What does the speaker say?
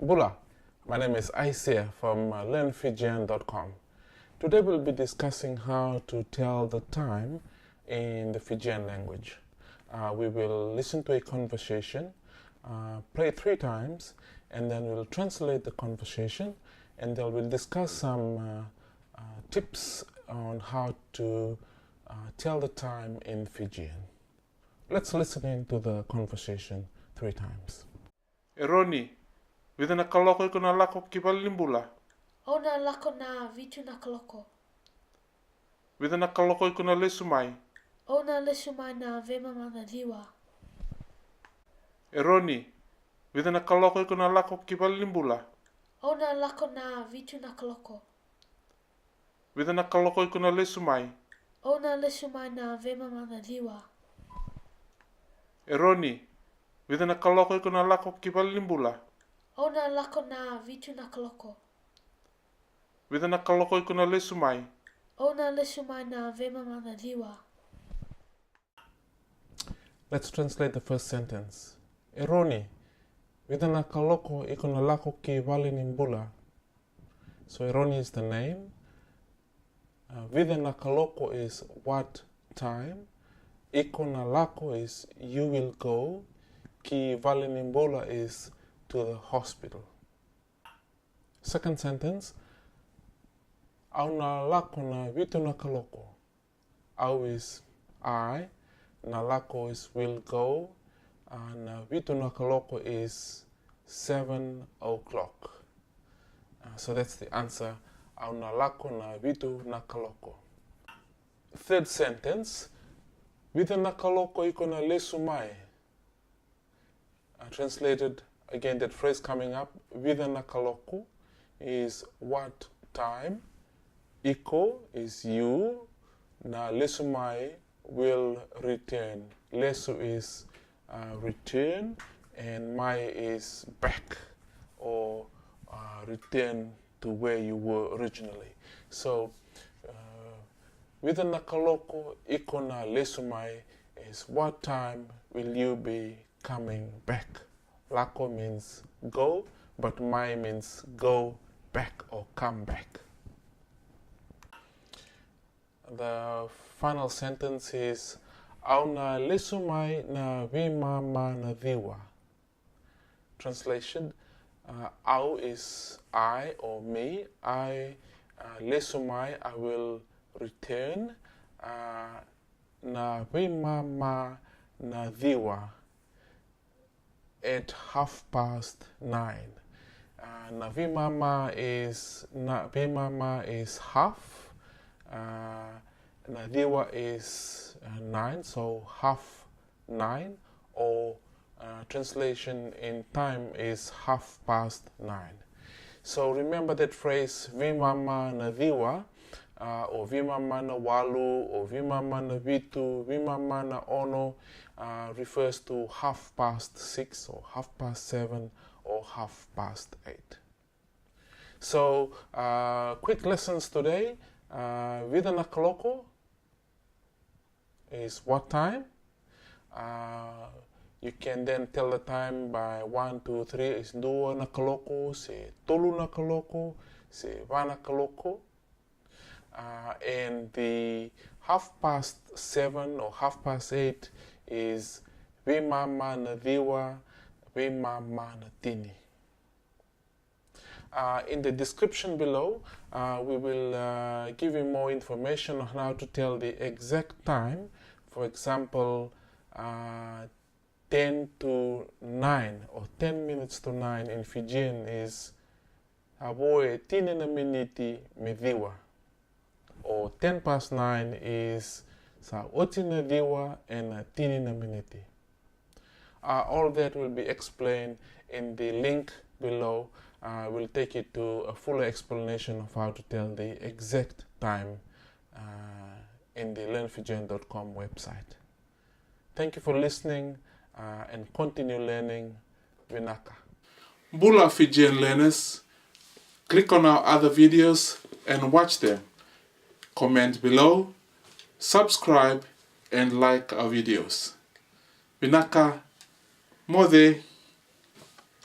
Bula, my name is Aisia from learnfijian.com. Today we'll be discussing how to tell the time in the Fijian language. We will listen to a conversation, play it 3 times, and then we'll translate the conversation, and then we'll discuss some tips on how to tell the time in Fijian. Let's listen into the conversation 3 times. Eroni, with na kaloko ko na lako ki palimbula. O na lako na vitu na kaloko. With na kaloko ko na lesumai. O na lesumai na veimama na liwa. Eroni, with na kaloko ko na lako ki palimbula. O na lako na vitu na kaloko. With na kaloko ko na lesumai. O na lesumai na veimama na liwa. Eroni, with na kaloko ko na lako ki palimbula. O na lako na vitu na kaloko. With na kaloko ko na lesumai. O na lesumai na veimama na liwa. Let's translate the first sentence. Eroni, vida na kaloko iko na lako ki vali nimbula. So Eroni is the name. Vida na kaloko is what time. Iko na lako is you will go. Ki vali nimbula is to the hospital. Second sentence. Au na lako na vitu na kaloko. Au is I. Na lako is will go. And vitu na kaloko is 7 o'clock. So that's the answer. Au na lako na vitu na kaloko. Third sentence. Vitu na kaloko iko na lesumai. Translated again, that phrase coming up. Vitu na kaloko is what time. Iko is you. Na lesumai will return. Lesu is return, and mai is back, or return to where you were originally. So, with the nakaloko iko na lesumai is what time will you be coming back? Lako means go, but mai means go back or come back. The final sentence is au na lesumai na viimama na viwa. Translation, au is I or me. I lesumai, I will return. Na viimama na viwa at 9:30. Na viimama is half. Nadiwa is 9, so 9:30, or translation in time is 9:30. So remember that phrase viimama nadiwa, or viimama na walu, or viimama na vitu, viimama na ono, refers to 6:30, or 7:30, or 8:30. So quick lessons today. Vida na kaloko is what time. You can then tell the time by 1, 2, 3 is dua na kaloko, se tolu na kaloko, se vana kaloko. And the 7:30 or 8:30 is viimama na viwa, viimama na tini. In the description below, we will give you more information on how to tell the exact time. For example, 10 to 9 or 10 minutes to 9 in Fijian is aboe tini na miniti medhiwa. Or 9:10 is sa oti na diwa and tini na miniti. All that will be explained in the link below. Will take you to a fuller explanation of how to tell the exact time in the learnfijian.com website. Thank you for listening and continue learning Vinaka. Bula Fijian learners, click on our other videos and watch them. Comment below, subscribe and like our videos. Vinaka, mode.